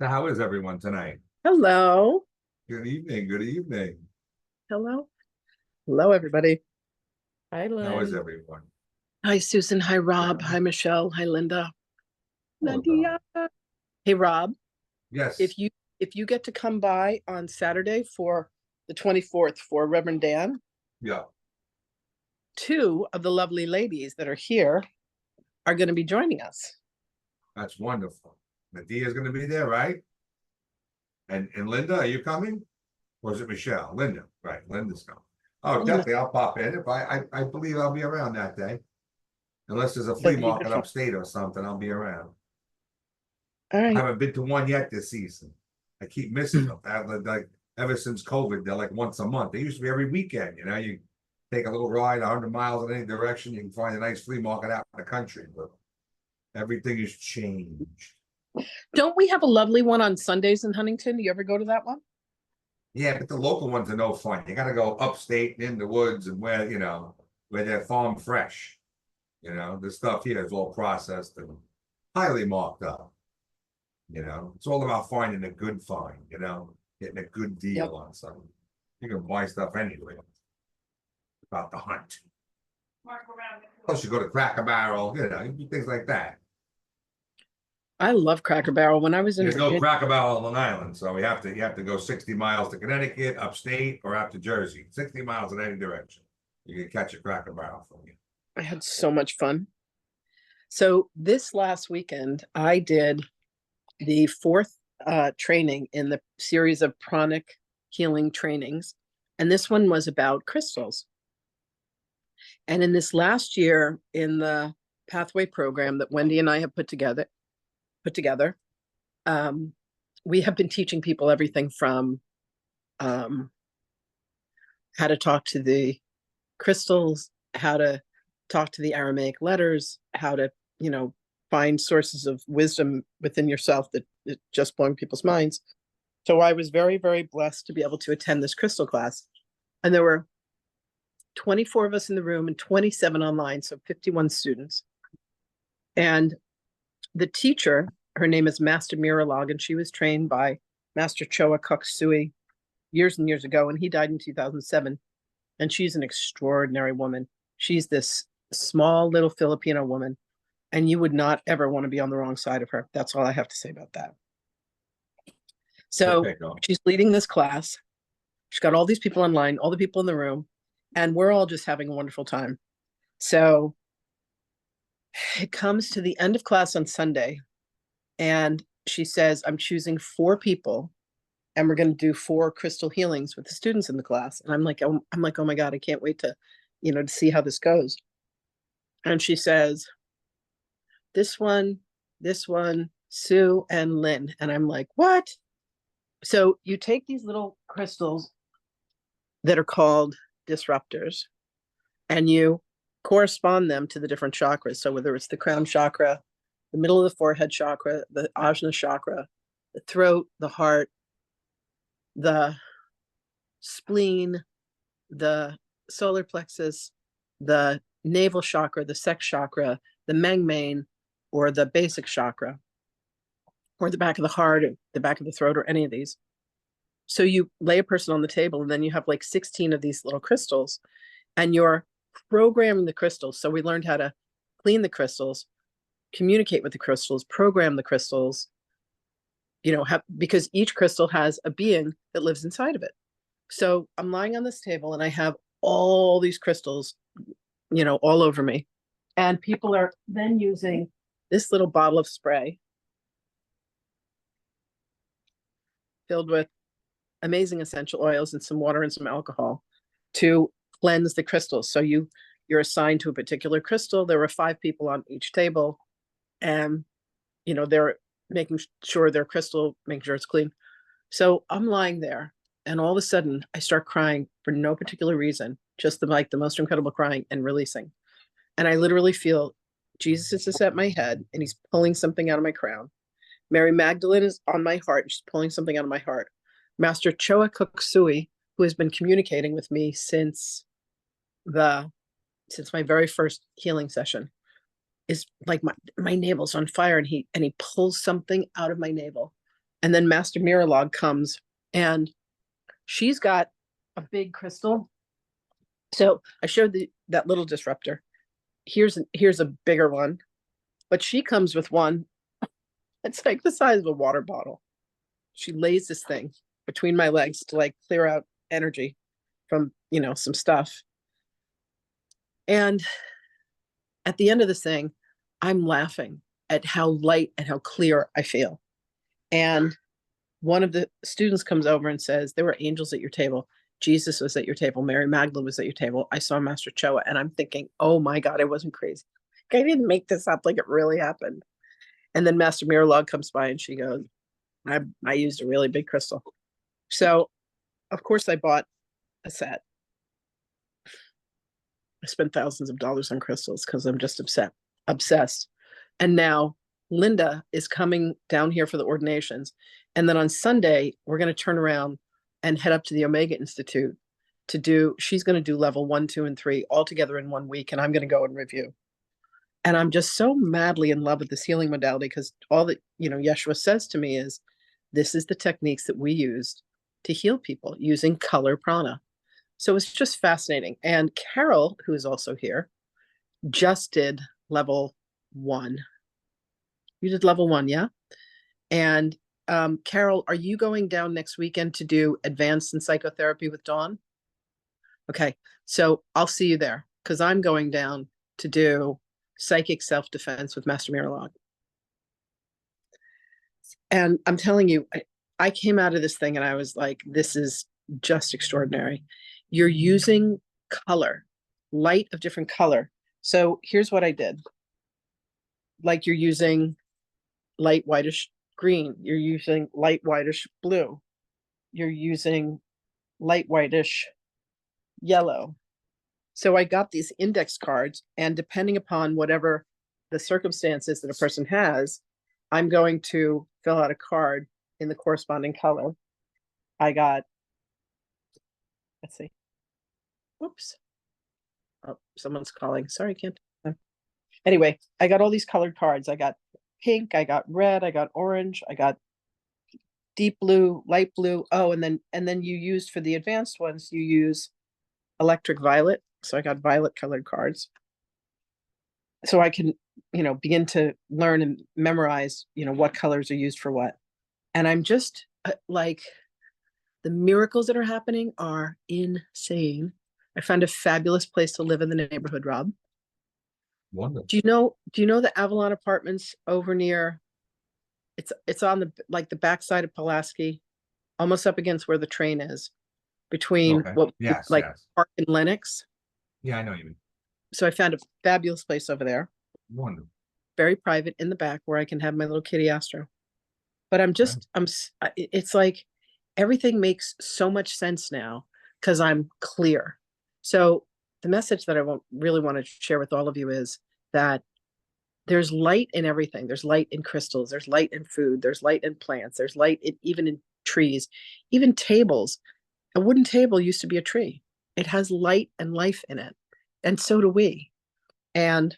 So how is everyone tonight? Hello. Good evening. Good evening. Hello. Hello, everybody. Hi, How is Lynn. everyone? Hi, Susan. Hi, Rob. Hi, Michelle. Hi, Linda. Hello, Donna. Nadia. Hey, Rob. Yes. If you if you get to come by on Saturday for the 24th for Reverend Dan, Yeah, two of the lovely ladies that are here are going to be joining us. that's wonderful. Nadia's going to be there, right? And Linda, are you coming? Or is it Michelle? Linda, right? Linda's coming. Oh, Linda, definitely. I'll pop in if I believe I'll be around that day. Unless there's a flea that'd be good market fun. upstate or something, I'll be around. All I right. haven't been to one yet this season. I keep missing them. Like ever since COVID, they're like once a month. They used to be every weekend. You take a little ride 100 miles in any direction, you can find a nice flea market out in the country. But everything has changed. Don't we have a lovely one on Sundays in Huntington? Do you ever go to that one? Yeah, but the local ones are no fun. You got to go upstate in the woods and where they're farm fresh. The stuff here is all processed and highly marked up. It's all about finding a good find, getting a good Yep. deal on something. You can buy stuff anywhere. It's about the hunt. Plus, you go to Cracker Barrel, you do things like that. I love Cracker Barrel. When I was in There's no Virginia, Cracker Barrel on Long Island, so you have to go 60 miles to Connecticut, upstate, or out to Jersey. 60 miles in any direction. You can catch a Cracker Barrel from you. I had so much fun. So this last weekend, I did the fourth training in the series of pranic healing trainings. And this one was about crystals. And in this last year in the pathway program that Wendy and I have put together, we have been teaching people everything from um, how to talk to the crystals, how to talk to the Aramaic letters, how to, find sources of wisdom within yourself that just blowing people's minds. So I was very, very blessed to be able to attend this crystal class. And there were 24 of us in the room and 27 online, so 51 students. And the teacher, her name is Master Miralog, and she was trained by Master Choa Kuk Sui years and years ago, and he died in 2007. And she's an extraordinary woman. She's this small little Filipino woman, and you would not ever want to be on the wrong side of her. That's all I have to say about that. So Okay, go. she's leading this class. She's got all these people online, all the people in the room, and we're all just having a wonderful time. So it comes to the end of class on Sunday, and she says, I'm choosing 4 people, and we're going to do 4 crystal healings with the students in the class. And I'm like, oh my God, I can't wait to, to see how this goes. And she says, this one, Sue and Lynn. And I'm like, what? So you take these little crystals that are called disruptors and you correspond them to the different chakras. So whether it's the crown chakra, the middle of the forehead chakra, the ajna chakra, the throat, the heart, the spleen, the solar plexus, the navel chakra, the sex chakra, the mengmane, or the basic chakra, or the back of the heart, or the back of the throat, or any of these. So you lay a person on the table, and then you have like 16 of these little crystals, and you're programming the crystals. So we learned how to clean the crystals, communicate with the crystals, program the crystals, because each crystal has a being that lives inside of it. So I'm lying on this table, and I have all these crystals, all over me. And people are then using this little bottle of spray filled with amazing essential oils and some water and some alcohol to cleanse the crystals. So you're assigned to a particular crystal. There were 5 people on each table, and they're making sure their crystal, making sure it's clean. So I'm lying there, and all of a sudden I start crying for no particular reason, just the most incredible crying and releasing. And I literally feel Jesus is at my head, and he's pulling something out of my crown. Mary Magdalene is on my heart. She's pulling something out of my heart. Master Choa Kuk Sui, who has been communicating with me since my very first healing session, is like my navel's on fire, and he pulls something out of my navel. And then Master Miralog comes, and she's got a big crystal. So I showed that little disruptor. Here's a bigger one, but she comes with one that's like the size of a water bottle. She lays this thing between my legs to like clear out energy from, some stuff. And at the end of this thing, I'm laughing at how light and how clear I feel. And one of the students comes over and says, there were angels at your table. Jesus was at your table. Mary Magdalene was at your table. I saw Master Choa. And I'm thinking, oh my God, I wasn't crazy. I didn't make this up. Like, it really happened. And then Master Miralog comes by and she goes, I used a really big crystal. So of course I bought a set. I spent thousands of dollars on crystals because I'm just obsessed. And now Linda is coming down here for the ordinations. And then on Sunday, we're going to turn around and head up to the Omega Institute she's going to do level 1, 2, and 3 all together in 1 week. And I'm going to go and review. And I'm just so madly in love with this healing modality, because all that, Yeshua says to me is, this is the techniques that we used to heal people using color prana. So it's just fascinating. And Carol, who is also here, just did level 1. You did level 1, yeah? And Carol, are you going down next weekend to do advanced in psychotherapy with Dawn? Okay, so I'll see you there, because I'm going down to do psychic self-defense with Master Miralog. And I'm telling you, I came out of this thing and I was like, this is just extraordinary. You're using color, light of different color. So here's what I did. Like, you're using light whitish green, you're using light whitish blue, you're using light whitish yellow. So I got these index cards, and depending upon whatever the circumstances that a person has, I'm going to fill out a card in the corresponding color. I got, let's see. Oops. Oh, someone's calling. Sorry, can't. Anyway, I got all these colored cards. I got pink, I got red, I got orange, I got deep blue, light blue. Oh, and then you used, for the advanced ones, you use electric violet. So I got violet colored cards. So I can, begin to learn and memorize, what colors are used for what. And I'm just like, the miracles that are happening are insane. I found a fabulous place to live in the neighborhood, Rob. Wonderful. Do you know the Avalon Apartments over near, it's on the backside of Pulaski, almost up against where the train is, between Okay. Yes, yes. Park and Lenox. Yeah, I know what you mean. So I found a fabulous place over there, Wonderful. very private in the back, where I can have my little kitty Astro. But it's like everything makes so much sense now because I'm clear. So the message that I really want to share with all of you is that there's light in everything. There's light in crystals. There's light in food. There's light in plants. There's light even in trees, even tables. A wooden table used to be a tree. It has light and life in it. And so do we. And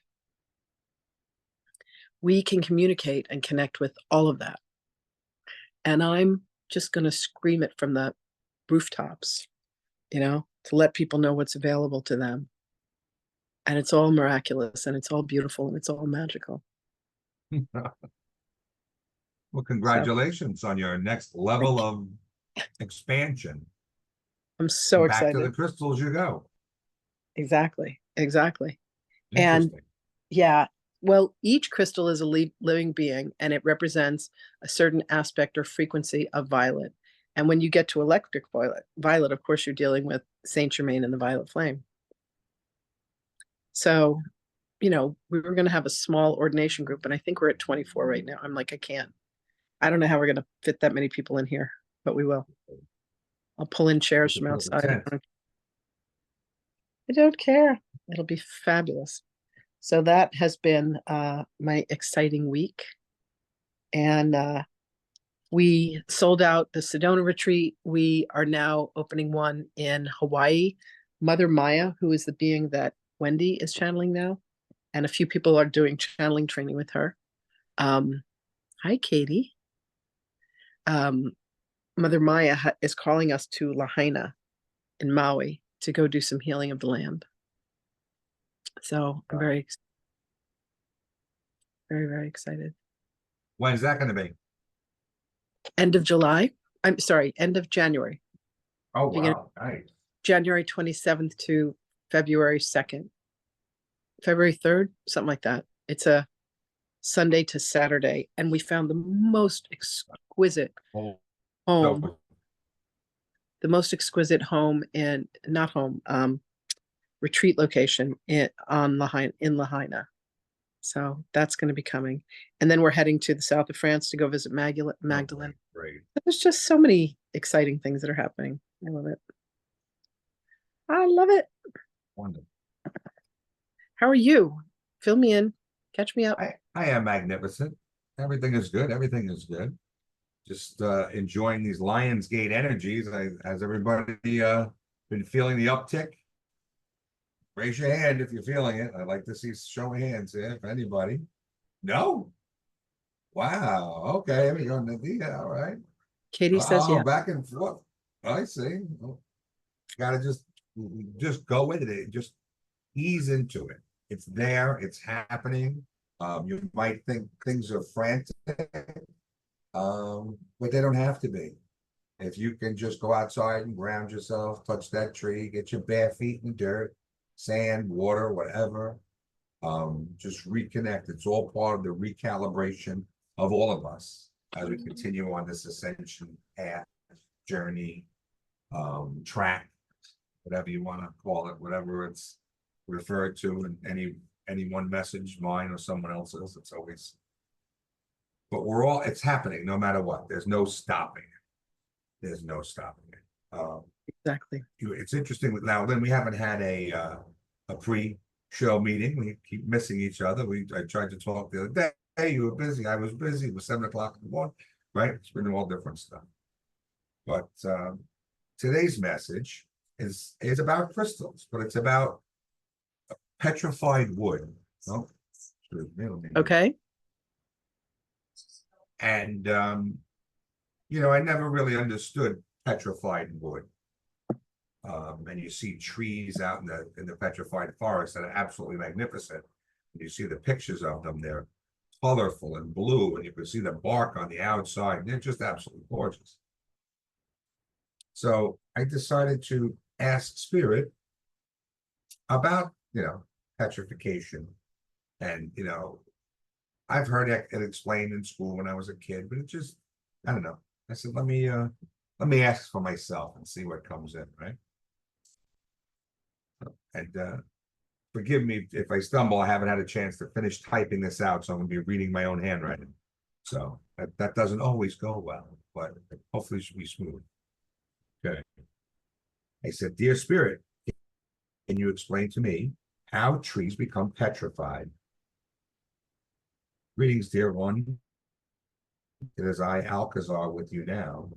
we can communicate and connect with all of that. And I'm just going to scream it from the rooftops, to let people know what's available to them. And it's all miraculous, and it's all beautiful, and it's all magical. Well, congratulations on your next level of expansion. I'm so Back excited. to the crystals you go. Exactly. And Interesting. yeah, well, each crystal is a living being, and it represents a certain aspect or frequency of violet. And when you get to electric violet, of course, you're dealing with Saint Germain and the violet flame. So, we were going to have a small ordination group, and I think we're at 24 right now. I'm like, I don't know how we're going to fit that many people in here, but we will. I'll pull in chairs from outside. I don't care. It'll be fabulous. So that has been my exciting week. And we sold out the Sedona retreat. We are now opening one in Hawaii. Mother Maya, who is the being that Wendy is channeling now, and a few people are doing channeling training with her. Hi, Katie. Mother Maya is calling us to Lahaina in Maui to go do some healing of the land. So I'm very, very, very excited. When's that gonna be? End of July. I'm sorry, end of January. Oh, Beginning wow, nice. January 27th to February 2nd. February 3rd, something like that. It's a Sunday to Saturday. And we found the most exquisite Oh, home, so- the most exquisite home in, not home, retreat location in Lahaina. So that's going to be coming. And then we're heading to the south of France to go visit Magdalene. Great. There's just so many exciting things that are happening. I love it. I love it. Wonderful. How are you? Fill me in. Catch me up. I am magnificent. Everything is good. Everything is good. Just enjoying these Lionsgate energies. Has everybody been feeling the uptick? Raise your hand if you're feeling it. I'd like to see show of hands here, if anybody. No? Wow. Okay. We're on the all right. Katie says Oh, yeah. back and forth. I see. Gotta just go with it. Just ease into it. It's there, it's happening. You might think things are frantic, but they don't have to be. If you can just go outside and ground yourself, touch that tree, get your bare feet in dirt, sand, water, whatever. Just reconnect. It's all part of the recalibration of all of us as we continue on this ascension path, journey, track, whatever you want to call it, whatever it's referred to in any one message, mine or someone else's. It's always, but it's happening no matter what. There's no stopping it. There's no stopping it. Exactly. It's interesting with now, Lynn, we haven't had a pre-show meeting. We keep missing each other. I tried to talk the other day. Hey, you were busy. I was busy. It was 7 o'clock in the morning, right? It's been all different stuff. But today's message is about crystals, but it's about petrified wood. Oh, Okay. and I never really understood petrified wood. And you see trees out in the petrified forest that are absolutely magnificent. And you see the pictures of them; they're colorful and blue, and you can see the bark on the outside. They're just absolutely gorgeous. So I decided to ask Spirit about petrification, and I've heard it explained in school when I was a kid, but it just, I don't know. I said, let me ask for myself and see what comes in, right? And forgive me if I stumble. I haven't had a chance to finish typing this out, so I'm gonna be reading my own handwriting. So that doesn't always go well, but hopefully it should be smooth. Okay. I said, Dear Spirit, can you explain to me how trees become petrified? Greetings, dear one. It is I, Alcazar, with you now,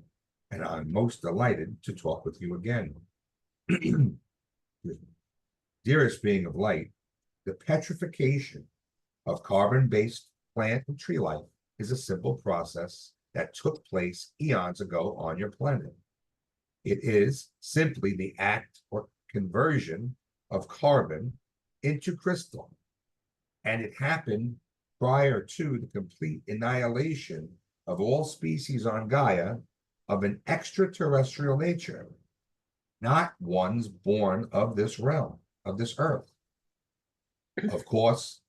and I'm most delighted to talk with you again. Dearest being of light, the petrification of carbon-based plant and tree life is a simple process that took place eons ago on your planet. It is simply the act or conversion of carbon into crystal, and it happened prior to the complete annihilation of all species on Gaia of an extraterrestrial nature, not ones born of this realm, of this earth. Of course,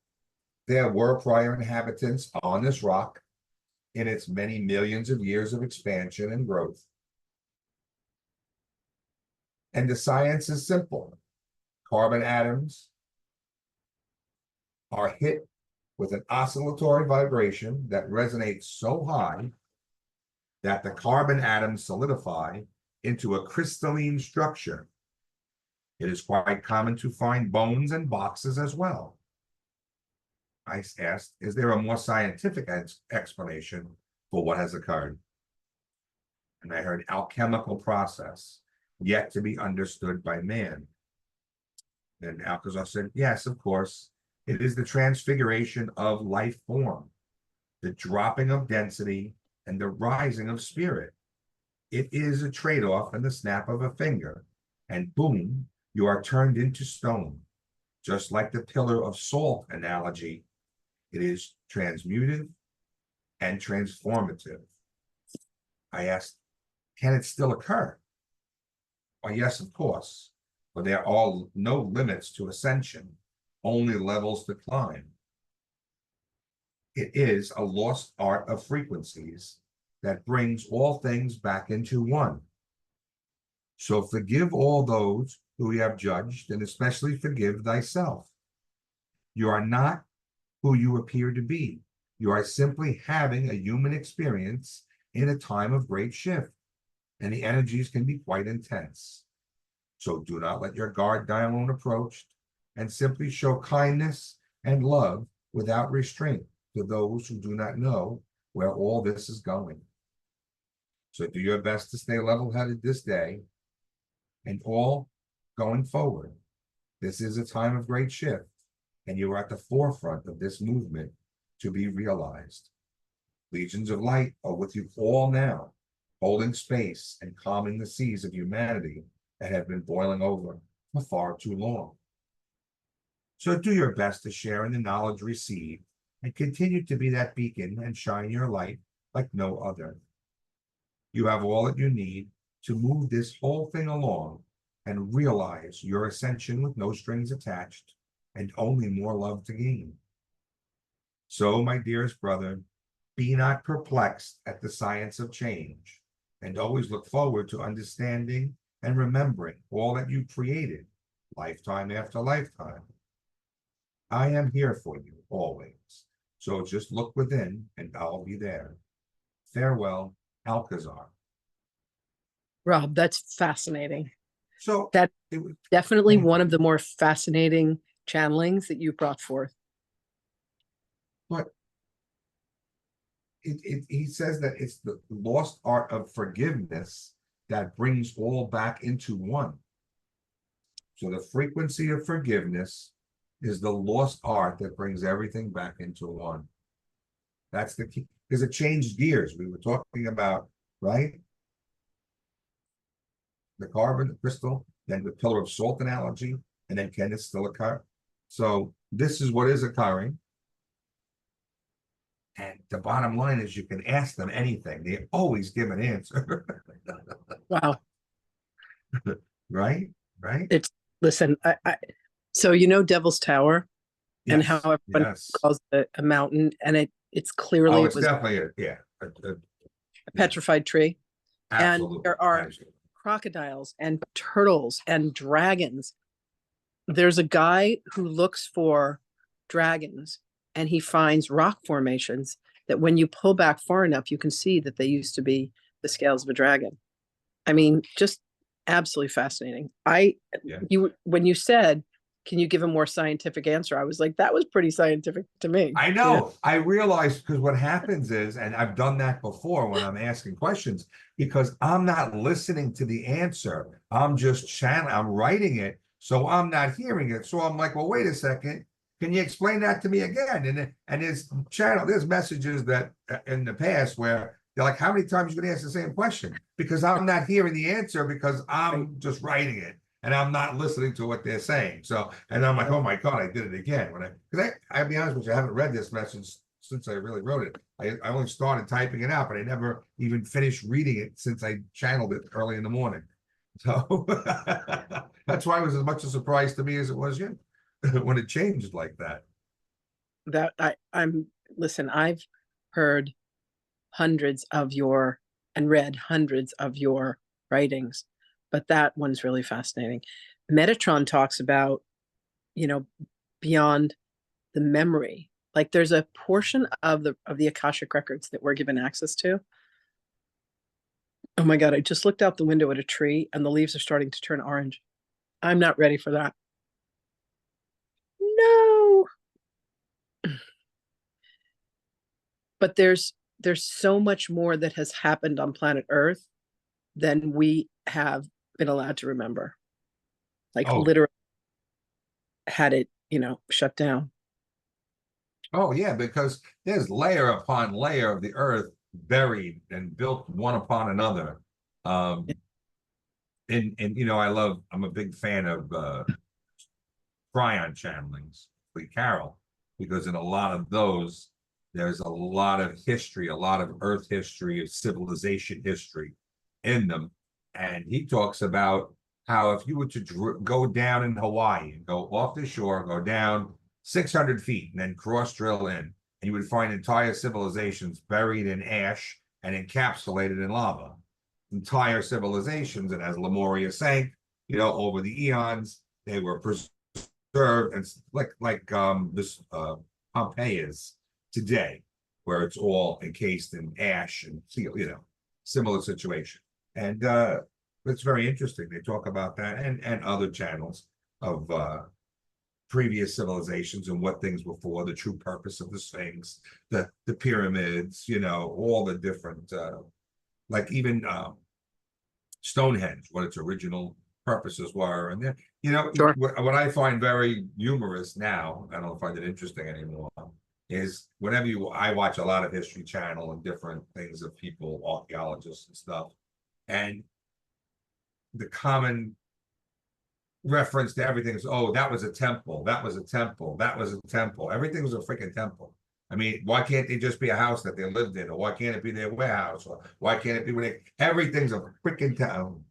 there were prior inhabitants on this rock in its many millions of years of expansion and growth. And the science is simple. Carbon atoms are hit with an oscillatory vibration that resonates so high that the carbon atoms solidify into a crystalline structure. It is quite common to find bones and boxes as well. I asked, is there a more scientific explanation for what has occurred? And I heard alchemical process, yet to be understood by man. Then Alcazar said, yes, of course. It is the transfiguration of life form, the dropping of density and the rising of spirit. It is a trade-off and the snap of a finger, and boom, you are turned into stone. Just like the pillar of salt analogy, it is transmutive and transformative. I asked, can it still occur? Well, yes, of course, but there are no limits to ascension, only levels to climb. It is a lost art of frequencies that brings all things back into one. So forgive all those who you have judged, and especially forgive thyself. You are not who you appear to be. You are simply having a human experience in a time of great shift, and the energies can be quite intense. So do not let your guard down approached, and simply show kindness and love without restraint to those who do not know where all this is going. So do your best to stay level-headed this day and all going forward. This is a time of great shift, and you are at the forefront of this movement to be realized. Legions of light are with you all now, holding space and calming the seas of humanity that have been boiling over for far too long. So do your best to share in the knowledge received and continue to be that beacon and shine your light like no other. You have all that you need to move this whole thing along and realize your ascension with no strings attached and only more love to gain. So, my dearest brother, be not perplexed at the science of change, and always look forward to understanding and remembering all that you created, lifetime after lifetime. I am here for you always, so just look within and I'll be there. Farewell, Alcazar. Rob, that's fascinating. So That it was definitely one of the more fascinating channelings that you brought forth. but he says that it's the lost art of forgiveness that brings all back into one. So the frequency of forgiveness is the lost art that brings everything back into one. That's the key, because it changed gears. We were talking about, right? The carbon, the crystal, then the pillar of salt analogy, and then can it still occur? So this is what is occurring. And the bottom line is you can ask them anything. They always give an answer. Wow. Right? Right? Listen, so Devil's Tower and how everyone yes. calls it a mountain, and it's Oh, clearly it's definitely a petrified tree. absolutely. And there are Absolutely. crocodiles and turtles and dragons. There's a guy who looks for dragons, and he finds rock formations that when you pull back far enough, you can see that they used to be the scales of a dragon. I mean, just absolutely fascinating. When you said, can you give a more scientific answer? I was like, that was pretty scientific to me. I know. I realized, because what happens is, and I've done that before when I'm asking questions, because I'm not listening to the answer. I'm just channeling, I'm writing it, so I'm not hearing it. So I'm like, well, wait a second. Can you explain that to me again? And there's messages that in the past where they're like, how many times are you going to ask the same question? Because I'm not hearing the answer because I'm just writing it and I'm not listening to what they're saying. So, and I'm like, oh my God, I did it again. Because I'll be honest with you, I haven't read this message since I really wrote it. I only started typing it out, but I never even finished reading it since I channeled it early in the morning. So that's why it was as much a surprise to me as it was you when it changed like that. Listen, I've heard hundreds of and read hundreds of your writings, but that one's really fascinating. Metatron talks about, beyond the memory, like there's a portion of the Akashic records that we're given access to. Oh my God, I just looked out the window at a tree and the leaves are starting to turn orange. I'm not ready for that. No. But there's so much more that has happened on planet Earth than we have been allowed to remember. Like literally had it, shut down. Oh yeah, because there's layer upon layer of the earth buried and built one upon another. And I'm a big fan of Tryon channelings, Lee Carroll, because in a lot of those, there's a lot of history, a lot of Earth history, of civilization history in them. And he talks about how if you were to go down in Hawaii and go off the shore, go down 600 feet and then cross drill in, and you would find entire civilizations buried in ash and encapsulated in lava. Entire civilizations, and as Lemuria sank, over the eons, they were preserved, and like this Pompeii is today, where it's all encased in ash and steel, similar situation. And it's very interesting. They talk about that and other channels of previous civilizations and what things were for, the true purpose of the Sphinx, the pyramids, all the different like even Stonehenge, what its original purposes were. And then, Sure. what I find very humorous now, I don't find it interesting anymore, is whenever I watch a lot of History Channel and different things of people, archaeologists and stuff, and the common reference to everything is, oh, that was a temple, that was a temple, that was a temple. Everything was a freaking temple. I mean, why can't they just be a house that they lived in? Or why can't it be their warehouse? Or why can't it be everything's a freaking town?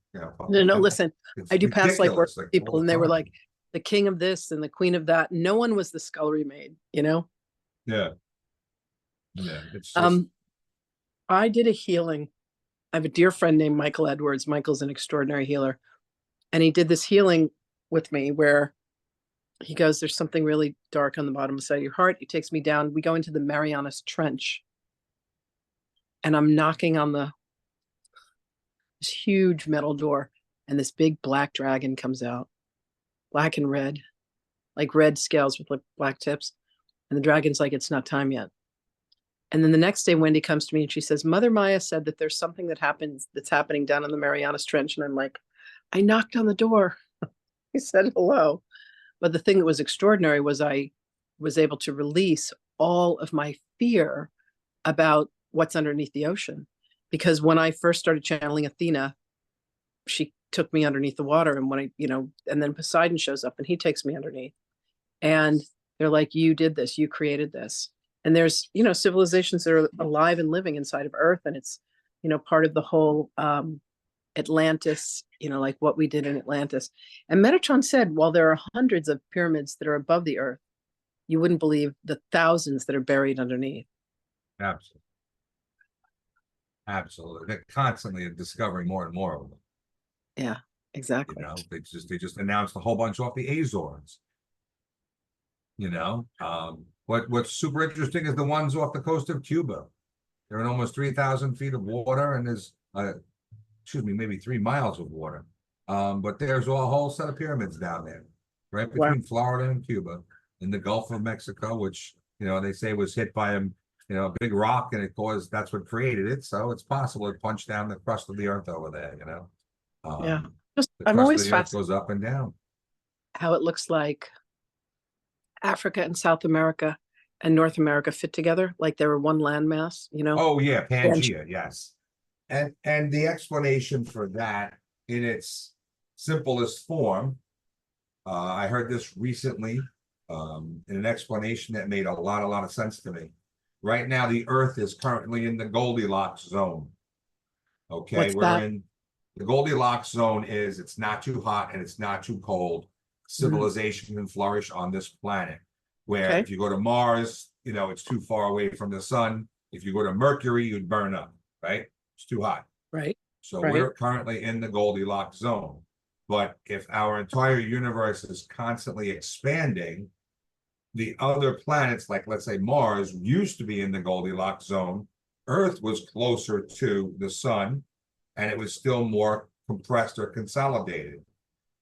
No, listen, I do past like work with people, and they were time. like the king of this and the queen of that. No one was the scullery maid, Yeah. It's just... I did a healing. I have a dear friend named Michael Edwards. Michael's an extraordinary healer. And he did this healing with me where he goes, there's something really dark on the bottom side of your heart. He takes me down. We go into the Marianas Trench. And I'm knocking on this huge metal door. And this big black dragon comes out. Black and red. Like red scales with like black tips. And the dragon's like, it's not time yet. And then the next day, Wendy comes to me and she says, Mother Maya said that there's something that's happening down in the Marianas Trench. And I'm like, I knocked on the door. I said hello. But the thing that was extraordinary was I was able to release all of my fear about what's underneath the ocean. Because when I first started channeling Athena, she took me underneath the water. And when and then Poseidon shows up and he takes me underneath. And they're like, you did this, you created this. And there's, civilizations that are alive and living inside of Earth. And it's, part of the whole Atlantis, like what we did in Atlantis. And Metatron said, while there are hundreds of pyramids that are above the Earth, you wouldn't believe the thousands that are buried underneath. Absolutely. Absolutely. They're constantly discovering more and more of them. Yeah, exactly. They just announced a whole bunch off the Azores. What's super interesting is the ones off the coast of Cuba. They're in almost 3,000 feet of water, and there's maybe 3 miles of water. But there's a whole set of pyramids down there, right between Florida and Cuba, in the Gulf of Mexico, which they say was hit by a big rock, and that's what created it. So it's possible it punched down the crust of the earth over there. Yeah, I'm always fascinated. Goes up and down. How it looks like Africa and South America and North America fit together, like they were one landmass. Oh yeah, Pangea, yes. And the explanation for that in its simplest form, I heard this recently in an explanation that made a lot of sense to me. Right now, the Earth is currently in the Goldilocks zone. Okay, in the Goldilocks zone. It's not too hot and it's not too cold. Civilization can flourish on this planet. Where if you go to Mars, it's too far away from the sun. If you go to Mercury, you'd burn up, right? It's too hot. Right. So we're currently in the Goldilocks zone. But if our entire universe is constantly expanding, the other planets, like let's say Mars, used to be in the Goldilocks zone. Earth was closer to the sun, and it was still more compressed or consolidated.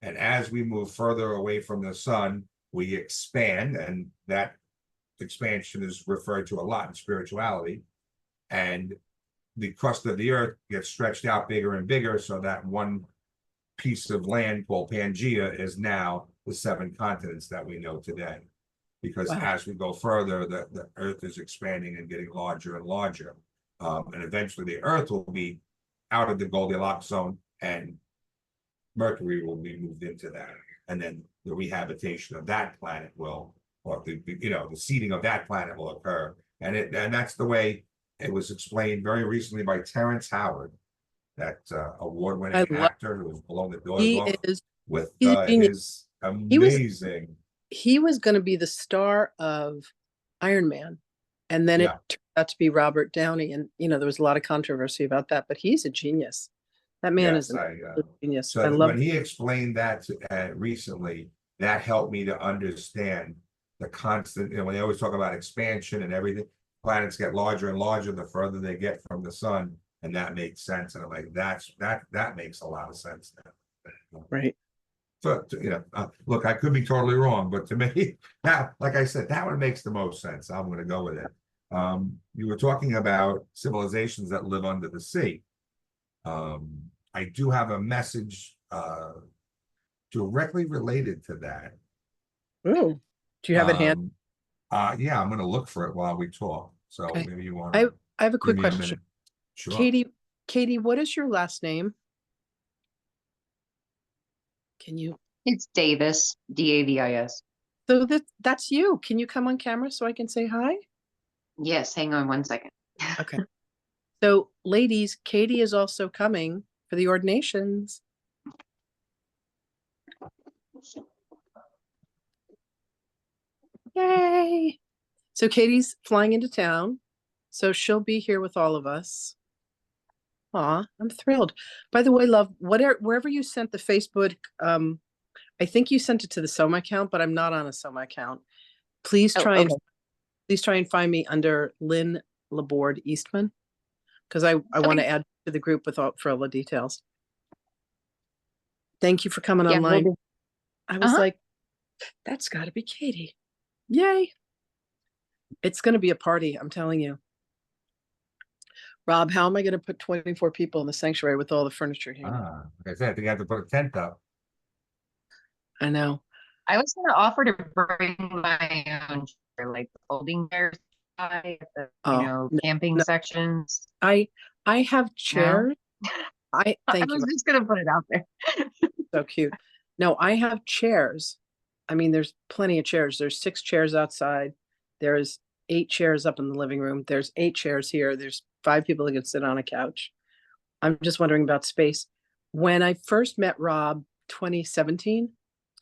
And as we move further away from the sun, we expand, and that expansion is referred to a lot in spirituality. And the crust of the earth gets stretched out bigger and bigger, so that one piece of land called Pangea is now the 7 continents that we know today. Because as we go further, the earth is expanding and getting larger and larger. And eventually the Earth will be out of the Goldilocks zone, and Mercury will be moved into that, and then the rehabilitation of that planet will, or the seeding of that planet will occur, and that's the way it was explained very recently by Terrence Howard, that award-winning actor who was blowing the doors he off is with he's a genius. his amazing. He was going to be the star of Iron Man, and then it turned out to be Robert Downey, and there was a lot of controversy about that. But he's a genius. That man is a genius. So I love when he explained that recently, that helped me to understand the constant. When they always talk about expansion and everything, planets get larger and larger the further they get from the sun, and that makes sense. And I'm like, that makes a lot of sense now. Right. So look, I could be totally wrong, but to me, now, like I said, that one makes the most sense. I'm going to go with it. You were talking about civilizations that live under the sea. I do have a message directly related to that. Oh, do you have it handy? Yeah, I'm going to look for it while we talk. So Okay. maybe you want. I have a quick question. Sure. Katie, what is your last name? Can you? It's Davis, Davis. So that's you. Can you come on camera so I can say hi? Yes, hang on one second. Okay. So, ladies, Katie is also coming for the ordinations. Yay! So Katie's flying into town, so she'll be here with all of us. Aw, I'm thrilled. By the way, love, wherever you sent the Facebook, I think you sent it to the Soma account, but I'm not on a Soma account. Please try and find me under Lynn LaBorde Eastman, because I want to add to the group for all the details. Thank you for coming online. I was like, that's got to be Katie. Yay. It's going to be a party, I'm telling you. Rob, how am I going to put 24 people in the sanctuary with all the furniture here? Like I said, I think I have to put a tent up. I know. I was going to offer to bring my own chair, like the folding chairs, camping sections. I have chairs. No? I was just going to put it out there. So cute. No, I have chairs. I mean, there's plenty of chairs. There's 6 chairs outside. There's 8 chairs up in the living room. There's 8 chairs here. There's 5 people that can sit on a couch. I'm just wondering about space. When I first met Rob, 2017,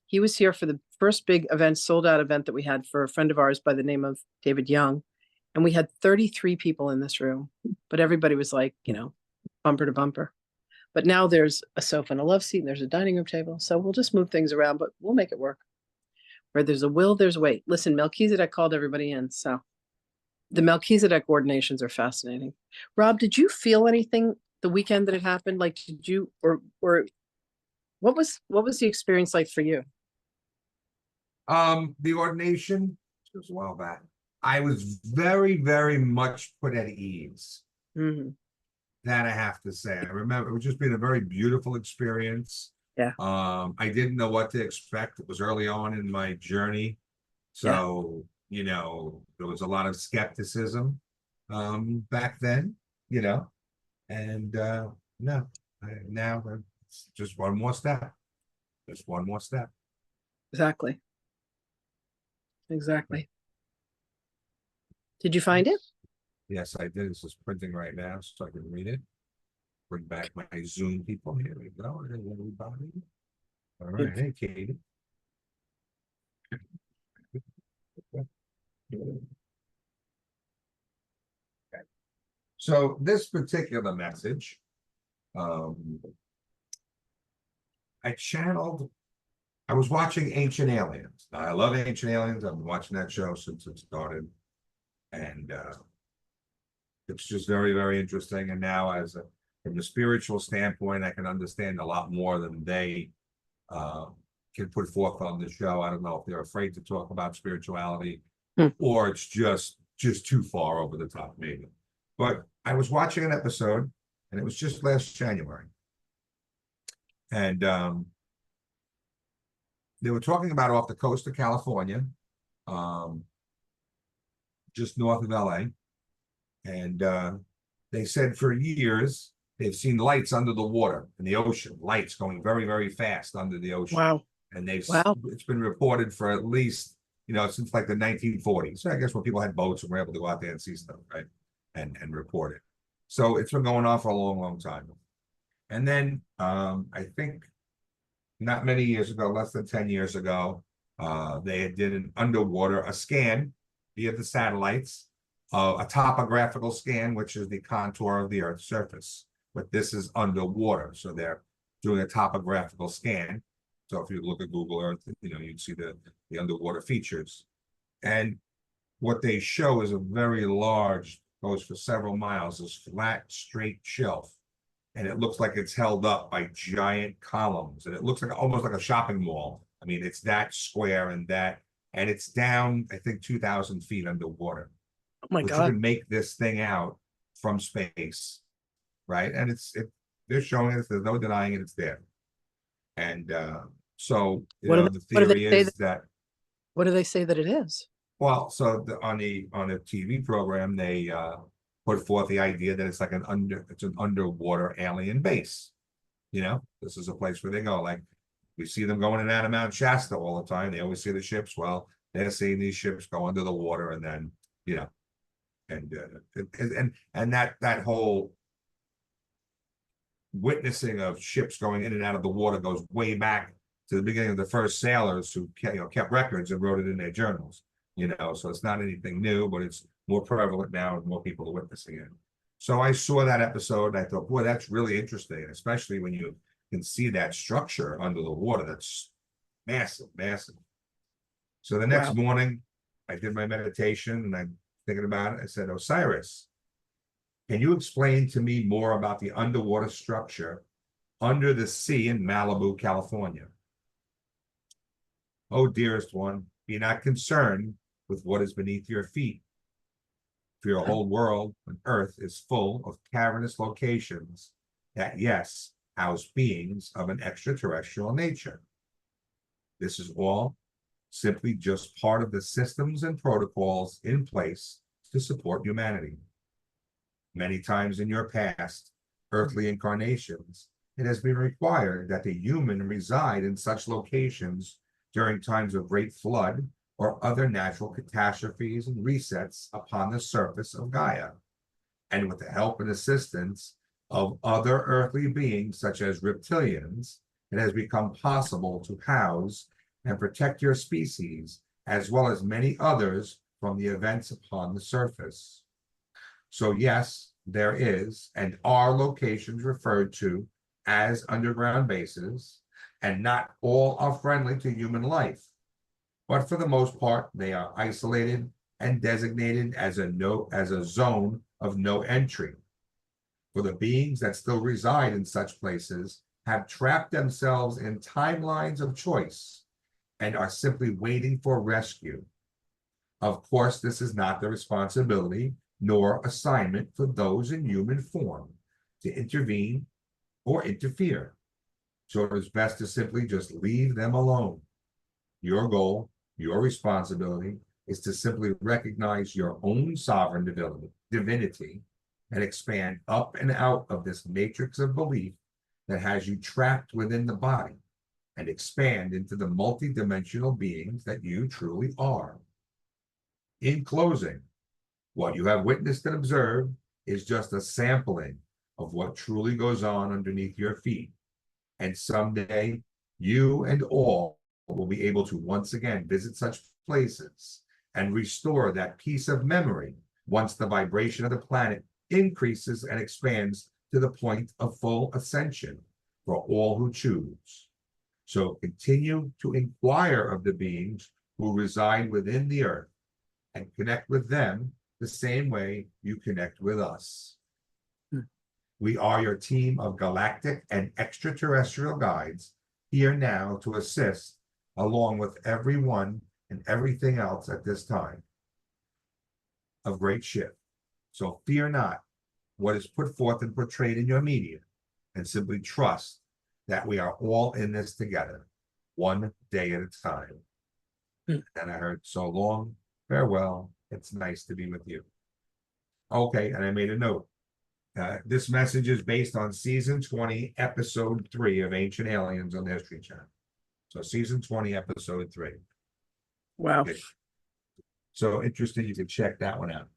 he was here for the first big event, sold out event that we had for a friend of ours by the name of David Young. And we had 33 people in this room, but everybody was like, bumper to bumper. But now there's a sofa and a love seat, and there's a dining room table. So we'll just move things around, but we'll make it work. Where there's a will, there's a way. Listen, Melchizedek called everybody in. So the Melchizedek ordinations are fascinating. Rob, did you feel anything the weekend that it happened? Like, did you, or what was the experience like for you? The ordination was a while back. I was very, very much put at ease. Mm-hmm. That I have to say. I remember it was just been a very beautiful experience. Yeah. I didn't know what to expect. It was early on in my journey. So, there was a lot of skepticism back then, and now it's just one more step. Just one more step. Exactly. Did you find it? Yes, I did. This is printing right now, so I can read it. Bring back my Zoom people. Here we go. Hey, everybody. All right. Hey, Katie. Okay. So this particular message, I was watching Ancient Aliens. Now, I love Ancient Aliens. I've been watching that show since it started. And it's just very, very interesting. And now from a spiritual standpoint, I can understand a lot more than they can put forth on the show. I don't know if they're afraid to talk about spirituality or it's just too far over the top, maybe. But I was watching an episode, and it was just last January. And they were talking about off the coast of California, just north of LA. And they said for years they've seen lights under the water in the ocean, lights going very, very fast under the ocean. Wow. And Wow. it's been reported for at least, since like the 1940s. So I guess when people had boats and were able to go out there and see stuff, right? And report it. So it's been going on for a long, long time. And then I think not many years ago, less than 10 years ago, they did a scan via the satellites, a topographical scan, which is the contour of the Earth's surface. But this is underwater. So they're doing a topographical scan. So if you look at Google Earth, you'd see the underwater features. And what they show is a very large, goes for several miles, this flat, straight shelf. And it looks like it's held up by giant columns. And it looks like almost like a shopping mall. I mean, it's that square and it's down, I think, 2,000 feet underwater. Oh my But God. you can make this thing out from space, right? And they're showing us, there's no denying it, it's there. And so, the theory is that. What do they say that it is? Well, so on a TV program, they put forth the idea that it's like an underwater alien base. This is a place where they go. Like we see them going in and out of Mount Shasta all the time. They always see the ships. Well, they're seeing these ships go under the water, and then and that whole witnessing of ships going in and out of the water goes way back to the beginning of the first sailors who kept records and wrote it in their journals. So it's not anything new, but it's more prevalent now and more people are witnessing it. So I saw that episode and I thought, boy, that's really interesting, especially when you can see that structure under the water. That's massive, massive. So the next morning, I did my meditation and I'm thinking about it. I said, Osiris, can you explain to me more about the underwater structure under the sea in Malibu, California? Oh, dearest one, be not concerned with what is beneath your feet. For your whole world on Earth is full of cavernous locations that, yes, house beings of an extraterrestrial nature. This is all simply just part of the systems and protocols in place to support humanity. Many times in your past, earthly incarnations, it has been required that the human reside in such locations during times of great flood or other natural catastrophes and resets upon the surface of Gaia. And with the help and assistance of other earthly beings, such as reptilians, it has become possible to house and protect your species, as well as many others from the events upon the surface. So yes, there is and are locations referred to as underground bases, and not all are friendly to human life. But for the most part, they are isolated and designated as a zone of no entry. For the beings that still reside in such places have trapped themselves in timelines of choice and are simply waiting for rescue. Of course, this is not the responsibility nor assignment for those in human form to intervene or interfere. So it is best to simply just leave them alone. Your goal, your responsibility, is to simply recognize your own sovereign divinity and expand up and out of this matrix of belief that has you trapped within the body, and expand into the multidimensional beings that you truly are. In closing, what you have witnessed and observed is just a sampling of what truly goes on underneath your feet. And someday, you and all will be able to once again visit such places and restore that piece of memory once the vibration of the planet increases and expands to the point of full ascension for all who choose. So continue to inquire of the beings who reside within the earth and connect with them the same way you connect with us. We are your team of galactic and extraterrestrial guides here now to assist along with everyone and everything else at this time of great shift. So fear not what is put forth and portrayed in your media, and simply trust that we are all in this together, one day at a time. And I heard, so long, farewell, it's nice to be with you. Okay, and I made a note. This message is based on season 20, episode 3 of Ancient Aliens on the History Channel. So season 20, episode 3. Wow. Okay. So interesting, you can check that one out.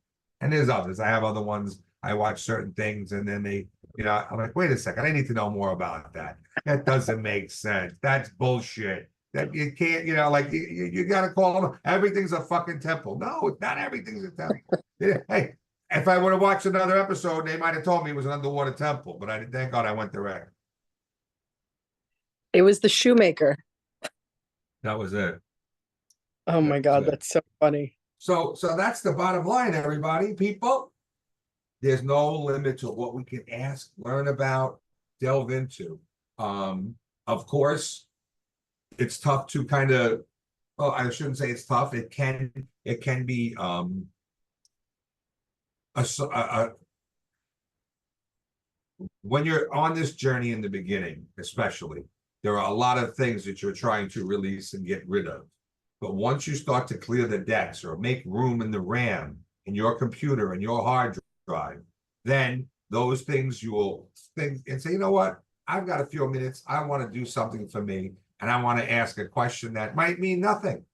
And there's others. I have other ones. I watch certain things and then they, I'm like, wait a second, I need to know more about that. That doesn't make sense. That's bullshit. That you can't, like you gotta call them everything's a fucking temple. No, not everything's a temple. Hey, if I would have watched another episode, they might have told me it was an underwater temple, but I didn't. Thank God I went direct. It was the shoemaker. That was it. Oh my God, that's so funny. So that's the bottom line, everybody, people. There's no limit to what we can ask, learn about, delve into. Of course, it's tough to kind of. Well, I shouldn't say it's tough. It can be when you're on this journey in the beginning, especially, there are a lot of things that you're trying to release and get rid of. But once you start to clear the decks or make room in the RAM in your computer and your hard drive, then those things you will think and say, you know what? I've got a few minutes. I want to do something for me. And I want to ask a question that might mean nothing.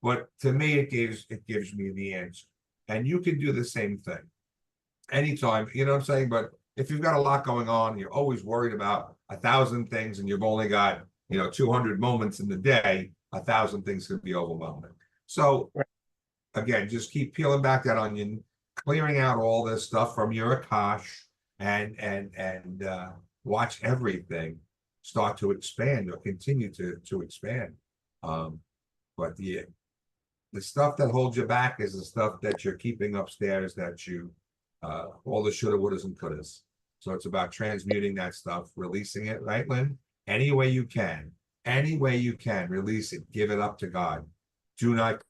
But to me, it gives me the answer. And you can do the same thing anytime, you know what I'm saying? But if you've got a lot going on, you're always worried about 1,000 things and you've only got, 200 moments in the day, 1,000 things could be overwhelming. So again, just keep peeling back that onion, clearing out all this stuff from your Akash and watch everything start to expand or continue to expand. But the stuff that holds you back is the stuff that you're keeping upstairs that you all the shoulda, wouldas, and couldas. So it's about transmuting that stuff, releasing it, right, Lynn? Any way you can, release it, give it up to God. Do not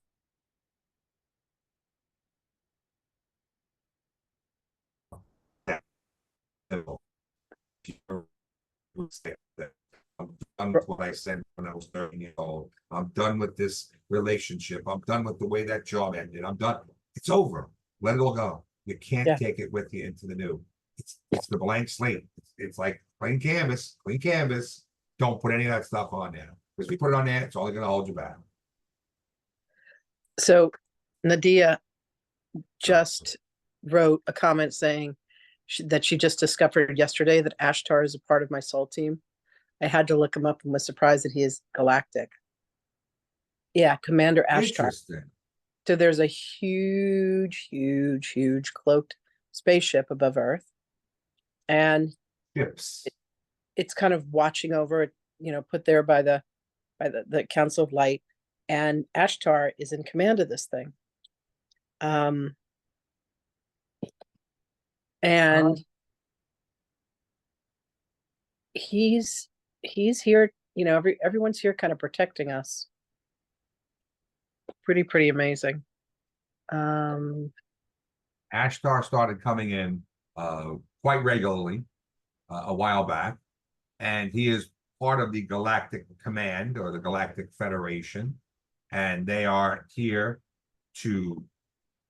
I'm done with what I said when I was 13 years old. I'm done with this relationship. I'm done with the way that job ended. I'm done. It's over. Let it all go. You can't take it with you into the new. It's the blank slate. It's like clean canvas. Don't put any of that stuff on there. Because if you put it on there, it's only going to hold you back. So Nadia just wrote a comment saying that she just discovered yesterday that Ashtar is a part of my soul team. I had to look him up and was surprised that he is galactic. Yeah, Commander Ashtar. Interesting. So there's a huge cloaked spaceship above Earth. And Ships. It's kind of watching over it, put there by the Council of Light. And Ashtar is in command of this thing. And he's here, everyone's here kind of protecting us. Pretty amazing. Ashtar started coming in quite regularly a while back, and he is part of the Galactic Command or the Galactic Federation, and they are here to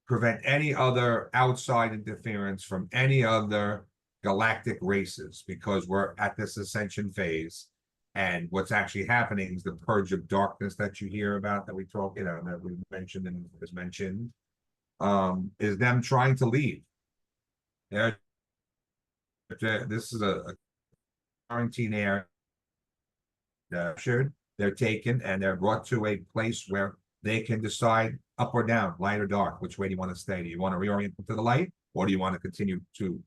prevent any other outside interference from any other galactic races, because we're at this ascension phase. And what's actually happening is the purge of darkness that you hear about, that we talk, that we mentioned and was mentioned, is them trying to leave. This is a quarantine area. They're taken and they're brought to a place where they can decide up or down, light or dark. Which way do you want to stay? Do you want to reorient to the light, or do you want to continue to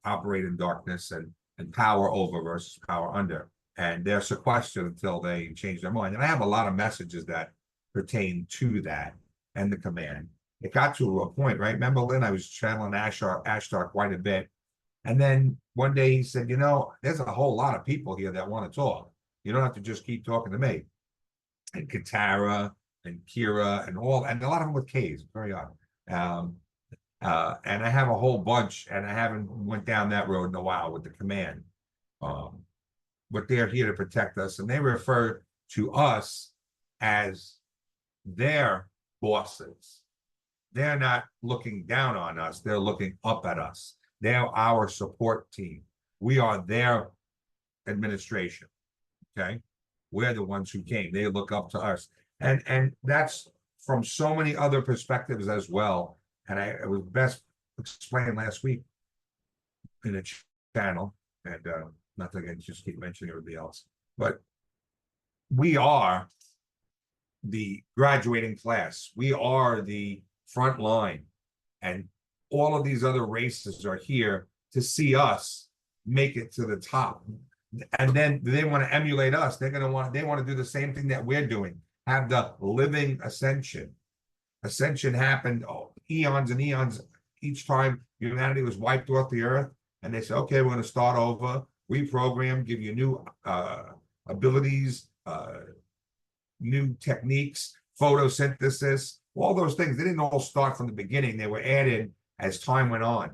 operate in darkness and power over versus power under? And they're sequestered until they change their mind. And I have a lot of messages that pertain to that and the command. It got to a point, right? Remember, Lynn, I was channeling Ashtar quite a bit. And then one day he said, there's a whole lot of people here that want to talk. You don't have to just keep talking to me. And Katara and Kira and a lot of them with K's, very odd. And I have a whole bunch, and I haven't went down that road in a while with the command. But they're here to protect us, and they refer to us as their bosses. They're not looking down on us, they're looking up at us. They're our support team. We are their administration. Okay. We're the ones who came. They look up to us. And that's from so many other perspectives as well. And it was best explained last week in a channel. And not that I can just keep mentioning everybody else, but we are the graduating class. We are the front line. And all of these other races are here to see us make it to the top. And then they want to emulate us. They want to do the same thing that we're doing, have the living ascension. Ascension happened eons and eons. Each time humanity was wiped off the earth, and they said, okay, we're going to start over, reprogram, give you new abilities, new techniques, photosynthesis, all those things. They didn't all start from the beginning. They were added as time went on.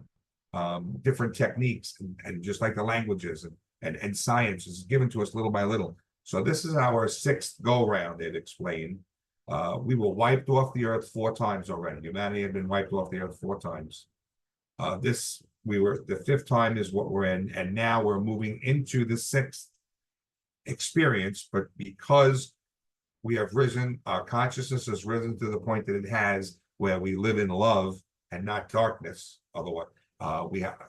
Different techniques, and just like the languages and science is given to us little by little. So this is our 6th go round, they've explained. We were wiped off the earth 4 times already. Humanity had been wiped off the earth 4 times. The 5th time is what we're in, and now we're moving into the 6th experience. But because we have risen, our consciousness has risen to the point that it has, where we live in love and not darkness. Otherwise,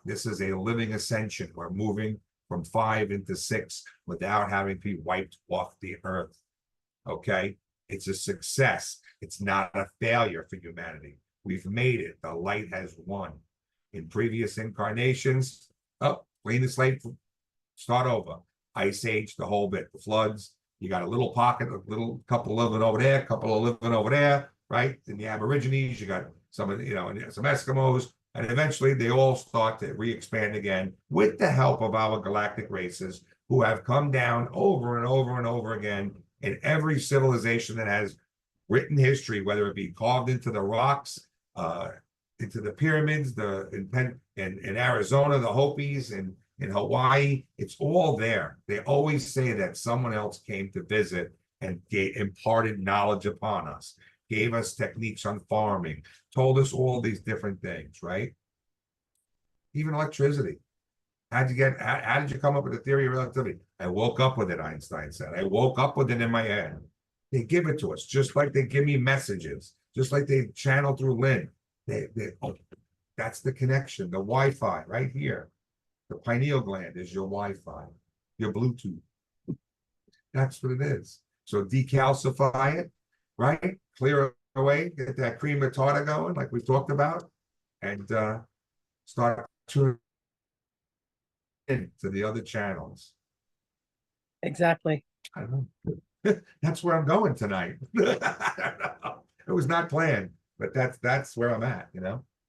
this is a living ascension. We're moving from 5 into 6 without having to be wiped off the earth. Okay, it's a success. It's not a failure for humanity. We've made it. The light has won. In previous incarnations, clean the slate, start over. Ice Age, the whole bit. The floods. You got a little pocket, a little couple living over there, a couple of living over there, right? In the Aborigines, you got some, some Eskimos, and eventually they all start to re-expand again with the help of our galactic races who have come down over and over and over again in every civilization that has written history, whether it be carved into the rocks, into the pyramids, in Arizona, the Hopis, and in Hawaii, it's all there. They always say that someone else came to visit and imparted knowledge upon us, gave us techniques on farming, told us all these different things, right? Even electricity. How did you come up with the theory of relativity? I woke up with it, Einstein said. I woke up with it in my head. They give it to us, just like they give me messages, just like they channel through Lynn. That's the connection, the Wi-Fi right here. The pineal gland is your Wi-Fi, your Bluetooth. That's what it is. So decalcify it, right? Clear it away, get that cream of tartar going, like we talked about, and start tuning into the other channels. Exactly. I don't know. That's where I'm going tonight. I don't know. It was not planned, but that's where I'm at,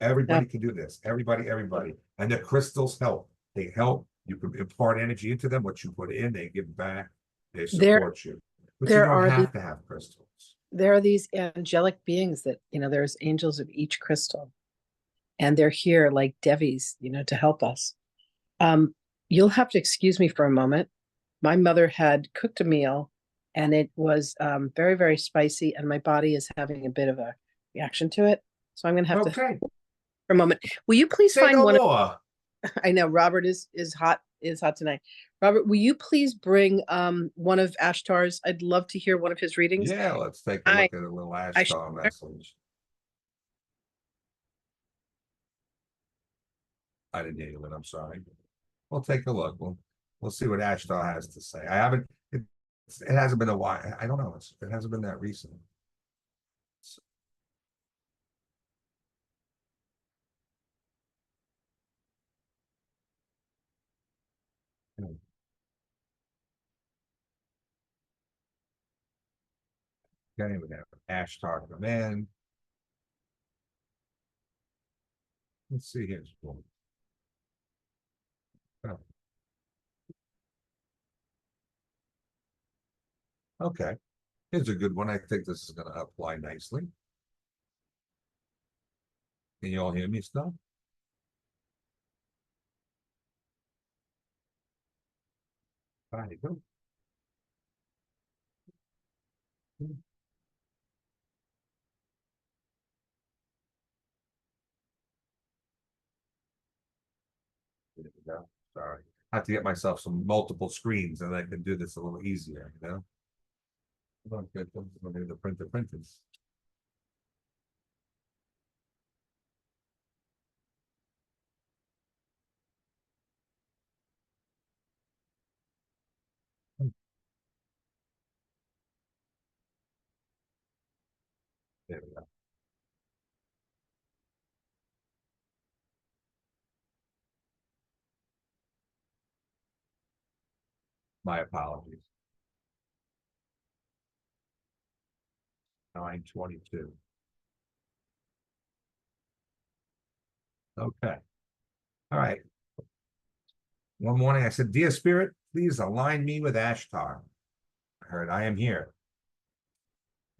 Everybody can do this. Everybody. And the crystals help. They help. You can impart energy into them. What you put in, they give back. They support you. But you don't have to have crystals. There are these angelic beings that, there's angels of each crystal. And they're here like Devis, to help us. You'll have to excuse me for a moment. My mother had cooked a meal, and it was very, very spicy, and my body is having a bit of a reaction to it. So I'm going to have to for a moment. Will you please find one more. I know Robert is hot tonight. Robert, will you please bring one of Ashtar's? I'd love to hear one of his readings. Yeah, let's take a look at a little Ashtar message. I didn't hear you, I'm sorry. We'll take a look. We'll see what Ashtar has to say. It hasn't been a while. I don't know. It hasn't been that recent. Okay, we have Ashtar command. Let's see here. Oh. Okay, here's a good one. I think this is going to apply nicely. Can you all hear me still? There you go. go. Sorry. I have to get myself some multiple screens and I can do this a little easier, you know? Don't get them, maybe the printer printers. There we go. My apologies. 9:22. Okay. All right. One morning I said, "Dear Spirit, please align me with Ashtar." I heard, "I am here."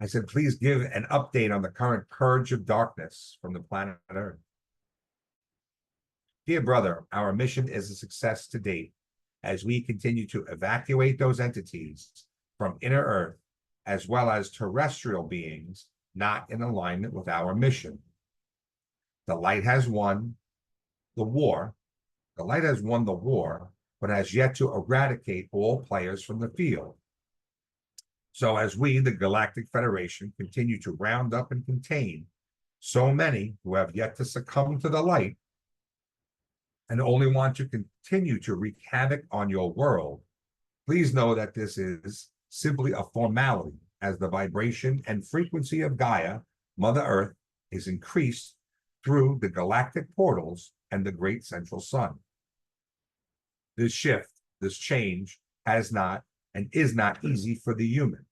I said, "Please give an update on the current purge of darkness from the planet Earth." Dear brother, our mission is a success to date as we continue to evacuate those entities from inner Earth, as well as terrestrial beings not in alignment with our mission. The light has won the war. The light has won the war, but has yet to eradicate all players from the field. So as we, the Galactic Federation, continue to round up and contain so many who have yet to succumb to the light and only want to continue to wreak havoc on your world, please know that this is simply a formality as the vibration and frequency of Gaia, Mother Earth, is increased through the galactic portals and the great central sun. This shift, this change has not and is not easy for the human,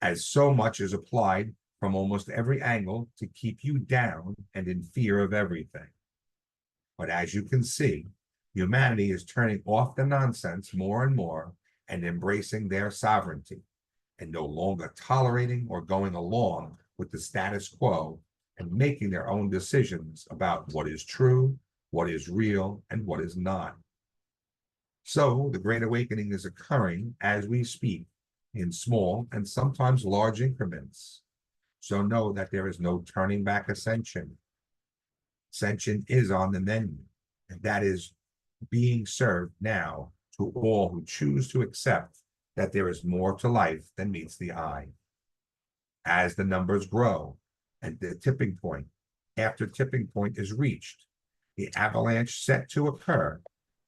as so much is applied from almost every angle to keep you down and in fear of everything. But as you can see, humanity is turning off the nonsense more and more and embracing their sovereignty and no longer tolerating or going along with the status quo and making their own decisions about what is true, what is real, and what is not. So the Great Awakening is occurring as we speak in small and sometimes large increments. So know that there is no turning back ascension. Ascension is on the menu, and that is being served now to all who choose to accept that there is more to life than meets the eye. As the numbers grow and the tipping point, after tipping point is reached, the avalanche set to occur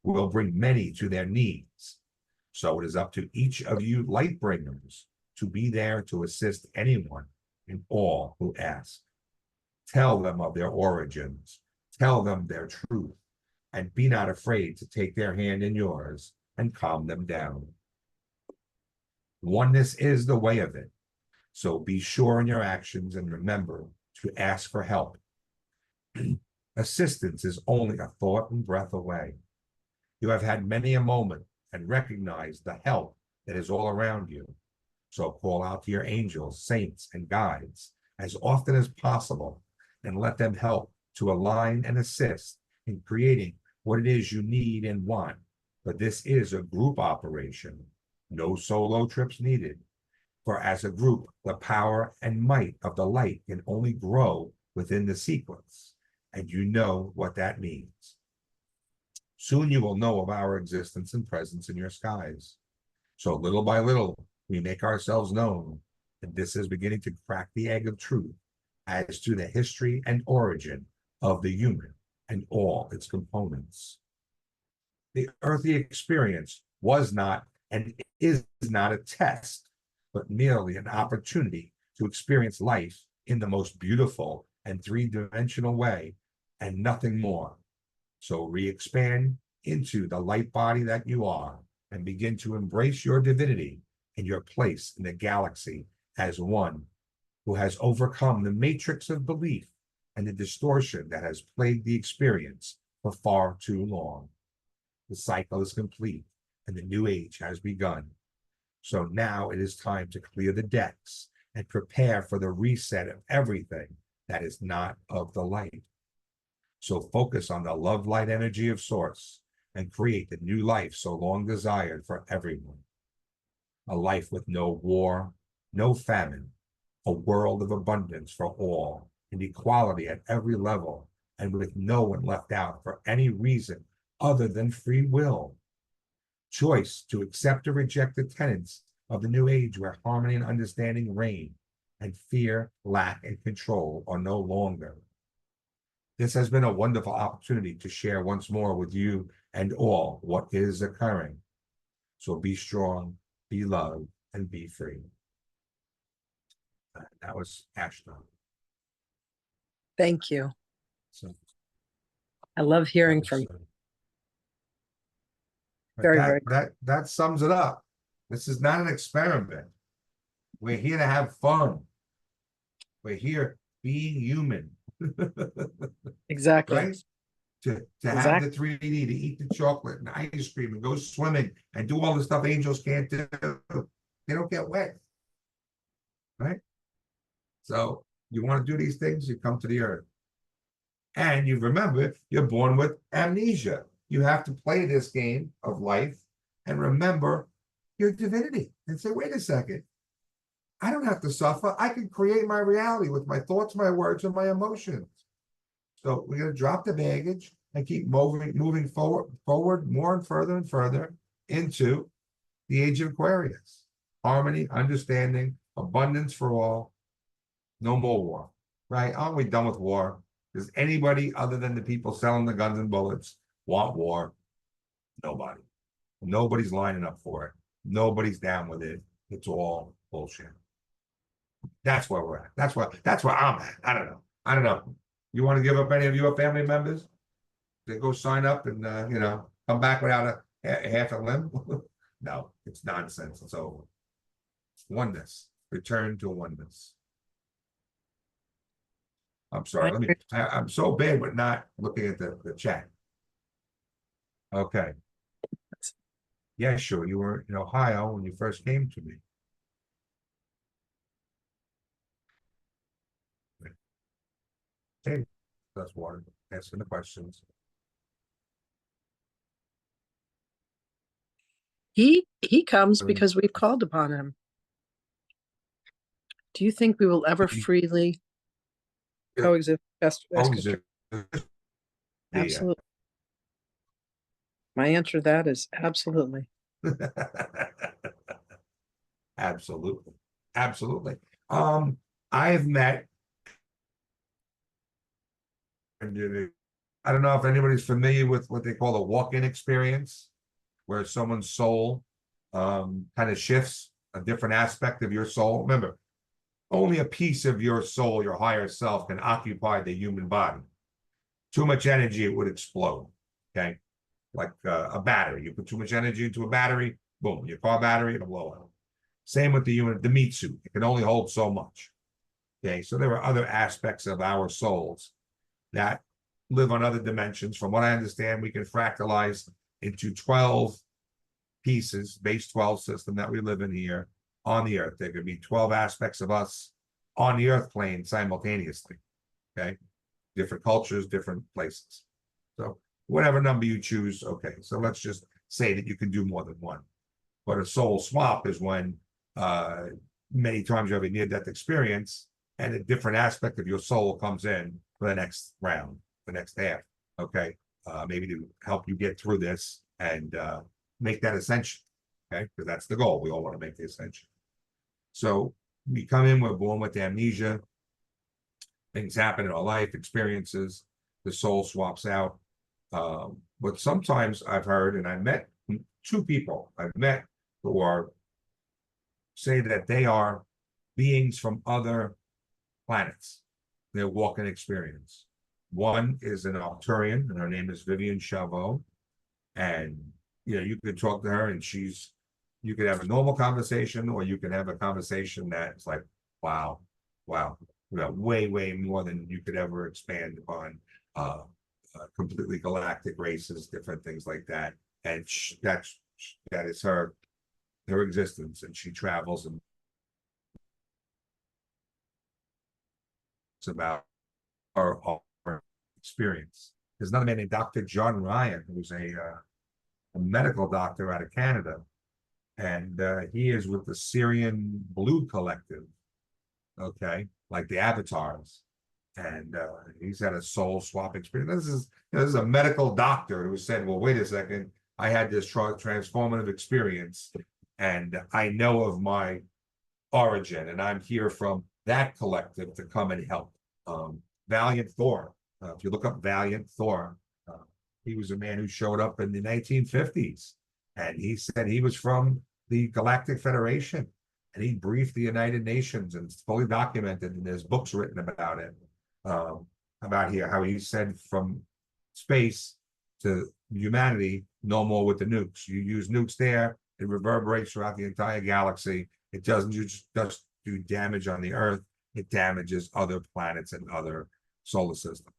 will bring many to their knees. So it is up to each of you light bringers to be there to assist anyone and all who ask. Tell them of their origins, tell them their truth, and be not afraid to take their hand in yours and calm them down. Oneness is the way of it. So be sure in your actions and remember to ask for help. Assistance is only a thought and breath away. You have had many a moment and recognized the help that is all around you. So call out to your angels, saints, and guides as often as possible and let them help to align and assist in creating what it is you need and want. But this is a group operation, no solo trips needed. For as a group, the power and might of the light can only grow within the sequence, and you know what that means. Soon you will know of our existence and presence in your skies. So little by little, we make ourselves known, and this is beginning to crack the egg of truth as to the history and origin of the human and all its components. The earthly experience was not and is not a test, but merely an opportunity to experience life in the most beautiful and three-dimensional way, and nothing more. So re-expand into the light body that you are and begin to embrace your divinity and your place in the galaxy as one who has overcome the matrix of belief and the distortion that has plagued the experience for far too long. The cycle is complete and the new age has begun. So now it is time to clear the decks and prepare for the reset of everything that is not of the light. So focus on the love light energy of Source and create the new life so long desired for everyone. A life with no war, no famine, a world of abundance for all, and equality at every level, and with no one left out for any reason other than free will. Choice to accept or reject the tenets of the new age where harmony and understanding reign, and fear, lack, and control are no longer. This has been a wonderful opportunity to share once more with you and all what is occurring. So be strong, be loved, and be free. That was Ashtar. Thank you. So I love hearing from you. But Very, that, very that sums it up. This is not an experiment. We're here to have fun. We're here being human. exactly. Right? To have the 3D, to eat the chocolate and ice cream and go swimming and do all the stuff angels can't do. They don't get wet. Right? So you want to do these things, you come to the earth. And you remember, you're born with amnesia. You have to play this game of life and remember your divinity and say, wait a second, I don't have to suffer. I can create my reality with my thoughts, my words, and my emotions. So we're going to drop the baggage and keep moving forward more and further into the age of Aquarius. Harmony, understanding, abundance for all, no more war, right? Aren't we done with war? Does anybody other than the people selling the guns and bullets want war? Nobody. Nobody's lining up for it. Nobody's down with it. It's all bullshit. That's where we're at. That's where I'm at. I don't know. You want to give up any of your family members? They go sign up and come back without half a limb? No, it's nonsense. It's over. Oneness. Return to oneness. I'm sorry. I'm so bad with not looking at the chat. Okay. Yeah, sure. You were in Ohio when you first came to me. Okay, that's water. Asking the questions. He comes because we've called upon him. Do you think we will ever freely coexist best as absolutely? My answer to that is absolutely. Absolutely. Absolutely. I have met, I don't know if anybody's familiar with what they call a walk-in experience, where someone's soul kind of shifts a different aspect of your soul. Remember, only a piece of your soul, your higher self, can occupy the human body. Too much energy, it would explode. Okay. Like a battery. You put too much energy into a battery, boom, your car battery, it'll blow out. Same with the meat suit. It can only hold so much. Okay, so there are other aspects of our souls that live on other dimensions. From what I understand, we can fractalize into 12 pieces, base 12 system that we live in here on the earth. There could be 12 aspects of us on the earth plane simultaneously. Okay, different cultures, different places. So whatever number you choose, okay. So let's just say that you can do more than one. But a soul swap is when many times you have a near-death experience and a different aspect of your soul comes in for the next round, the next half, okay? Maybe to help you get through this and make that ascension, okay? Because that's the goal. We all want to make the ascension. So we come in, we're born with amnesia. Things happen in our life, experiences, the soul swaps out. But sometimes I've heard, and I met 2 people I've met who are say that they are beings from other planets. They're walking experience. One is an Arcturian, and her name is Vivian Chavot. And you could talk to her, and you could have a normal conversation, or you can have a conversation that's like, wow, way, way more than you could ever expand upon. Completely galactic races, different things like that, and that is her existence, and she travels, and it's about her experience. There's another man named Dr. John Ryan, who's a medical doctor out of Canada, and he is with the Syrian Blue Collective. Okay, like the avatars, And he's had a soul swap experience. This is a medical doctor who said, well, wait a second, I had this transformative experience, and I know of my origin, and I'm here from that collective to come and help. Valiant Thor. If you look up Valiant Thor, he was a man who showed up in the 1950s, and he said he was from the Galactic Federation, and he briefed the United Nations, and it's fully documented, and there's books written about it, about here, how he said from space to humanity, no more with the nukes. You use nukes there, it reverberates throughout the entire galaxy. It doesn't just do damage on the Earth, it damages other planets and other solar systems.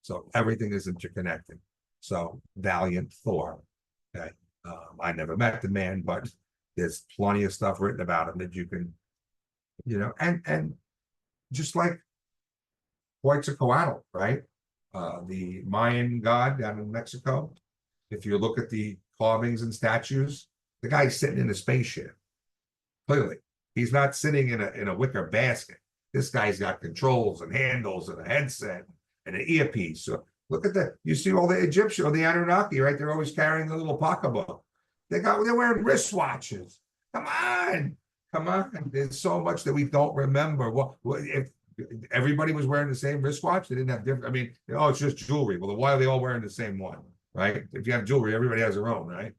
So everything is interconnected. So Valiant Thor. Okay. I never met the man, but there's plenty of stuff written about him that you can, and just like Quetzalcoatl, right? The Mayan god down in Mexico. If you look at the carvings and statues, the guy's sitting in a spaceship. Clearly, he's not sitting in a wicker basket. This guy's got controls and handles and a headset and an earpiece. So look at that. You see all the Egyptian or the Anunnaki, right? They're always carrying a little pocketbook. They're wearing wristwatches. Come on. There's so much that we don't remember. Well, if everybody was wearing the same wristwatch, they didn't have different. I mean, it's just jewelry. Well, why are they all wearing the same one, right? If you have jewelry, everybody has their own, right?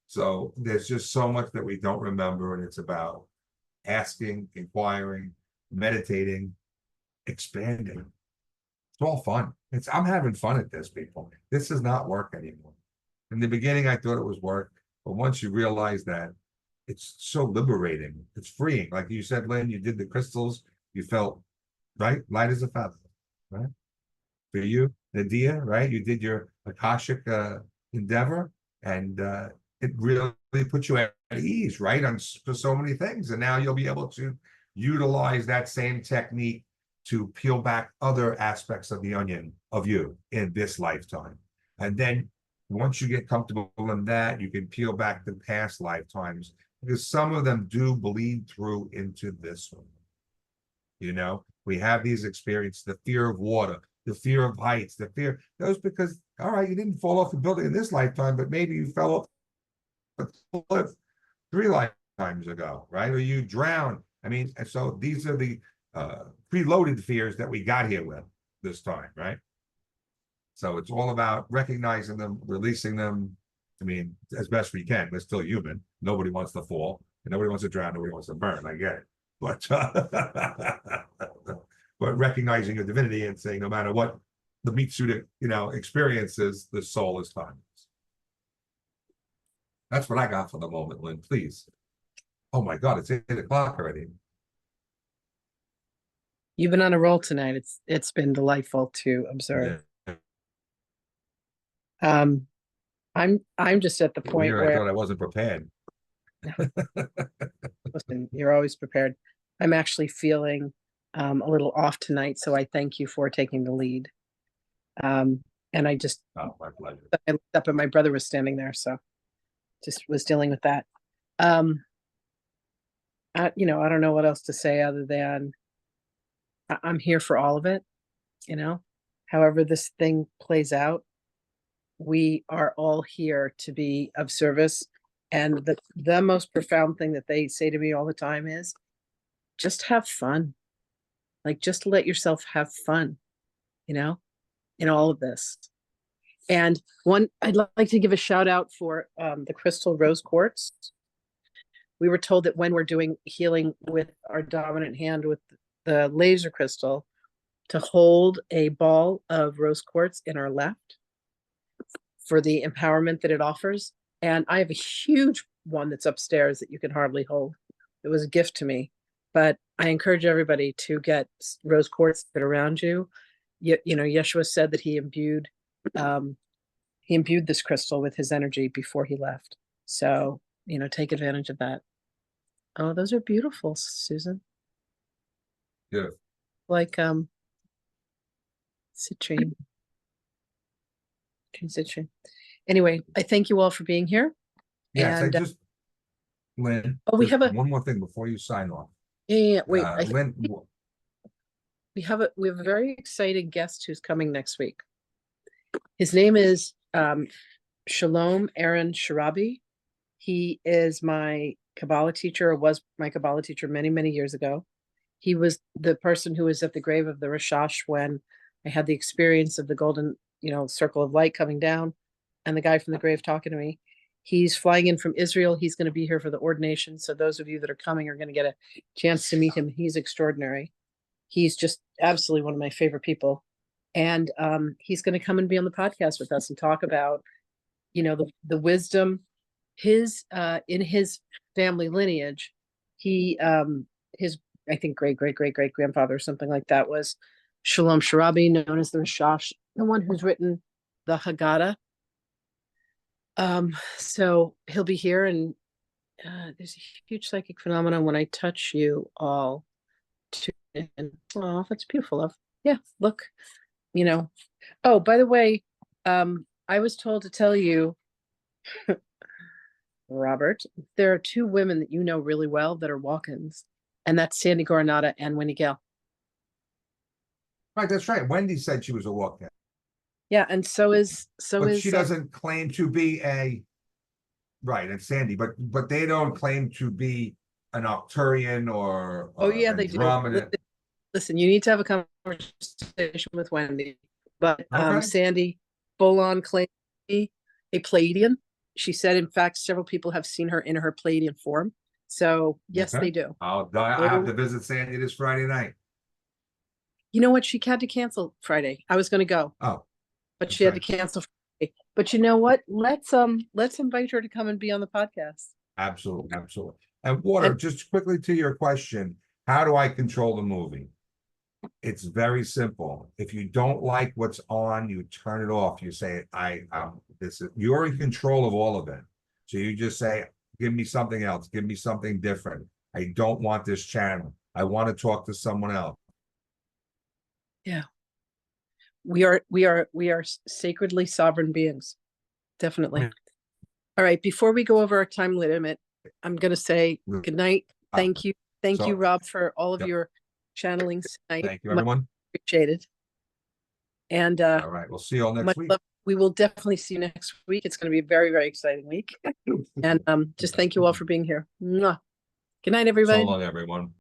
So there's just so much that we don't remember, and it's about asking, inquiring, meditating, expanding. It's all fun. I'm having fun at this, people. This is not work anymore. In the beginning, I thought it was work, but once you realize that, it's so liberating. It's freeing. Like you said, Lynn, you did the crystals, you felt, right? Light as a feather, right? For you, Nadia, right? You did your Akashic endeavor, and it really put you at ease, right? For so many things. And now you'll be able to utilize that same technique to peel back other aspects of the onion of you in this lifetime. And then once you get comfortable in that, you can peel back the past lifetimes, because some of them do bleed through into this one. We have these experiences, the fear of water, the fear of heights, those because, all right, you didn't fall off the building in this lifetime, but maybe you fell off the cliff 3 lifetimes ago, right? Or you drowned. I mean, so these are the preloaded fears that we got here with this time, right? So it's all about recognizing them, releasing them. I mean, as best we can. We're still human. Nobody wants to fall, and nobody wants to drown. Nobody wants to burn. I get it, but but recognizing your divinity and saying, no matter what the meat suit, experiences, the soul is timeless. That's what I got for the moment, Lynn. Please. Oh my God, it's 8 o'clock already. You've been on a roll tonight. It's been delightful to observe. Yeah. I'm just at the point I where thought I wasn't prepared. listen, you're always prepared. I'm actually feeling a little off tonight, so I thank you for taking the lead. And I just Oh, my pleasure. I looked up and my brother was standing there, so just was dealing with that. I don't know what else to say other than I'm here for all of it. However this thing plays out, we are all here to be of service. And the most profound thing that they say to me all the time is just have fun. Like, just let yourself have fun, in all of this. And I'd like to give a shout out for the crystal rose quartz. We were told that when we're doing healing with our dominant hand with the laser crystal, to hold a ball of rose quartz in our left for the empowerment that it offers. And I have a huge one that's upstairs that you can hardly hold. It was a gift to me, but I encourage everybody to get rose quartz that around you. Yeshua said that he imbued this crystal with his energy before he left. So, take advantage of that. Oh, those are beautiful, Susan. Yeah. Like citrine. Anyway, I thank you all for being here. Yes, and, Lynn. we have one more thing before you sign off. Yeah, wait. Lynn, we have a very exciting guest who's coming next week. His name is Shalom Aaron Sharabi. He is my Kabbalah teacher, or was my Kabbalah teacher many, many years ago. He was the person who was at the grave of the Rashash when I had the experience of the golden, circle of light coming down, and the guy from the grave talking to me. He's flying in from Israel. He's going to be here for the ordination. So those of you that are coming are going to get a chance to meet him. He's extraordinary. He's just absolutely one of my favorite people. And he's going to come and be on the podcast with us and talk about, the wisdom, in his family lineage. His, I think, great grandfather or something like that was Shalom Sharabi, known as the Rashash, the one who's written the Haggadah. So he'll be here, and there's a huge psychic phenomenon when I touch you all. Oh, that's beautiful, love. Yeah, look, Oh, by the way, I was told to tell you, Robert, there are two women that you know really well that are walk-ins, and that's Sandy Goranada and Wendy Gale. Right, that's right. Wendy said she was a walk-in. Yeah, and so is But she doesn't claim to be right, it's Sandy, but they don't claim to be an Arcturian or oh yeah, they do. Listen, you need to have a conversation with Wendy. But Okay. Sandy full on claims to be a Pleiadian. She said, in fact, several people have seen her in her Pleiadian form. So yes, Okay. they do. I have to visit Sandy this Friday night. You know what? She had to cancel Friday. I was going to go. Oh, but she had to cancel Friday. But you know what? Let's invite her to come and be on the podcast. absolutely. And Water, just quickly to your question, how do I control the movie? It's very simple. If you don't like what's on, you turn it off. You say, you're in control of all of it. So you just say, give me something else. Give me something different. I don't want this channel. I want to talk to someone else. Yeah. We are sacredly sovereign beings. Definitely. All right. Before we go over our time limit, I'm going to say good night. Thank you. Thank you, Rob, for all of your channelings tonight. Thank you, everyone. Appreciated. And all right, we'll see you all next week. We will definitely see you next week. It's going to be a very, very exciting week. And just thank you all for being here. Mwah. Good night, everybody. So long, everyone.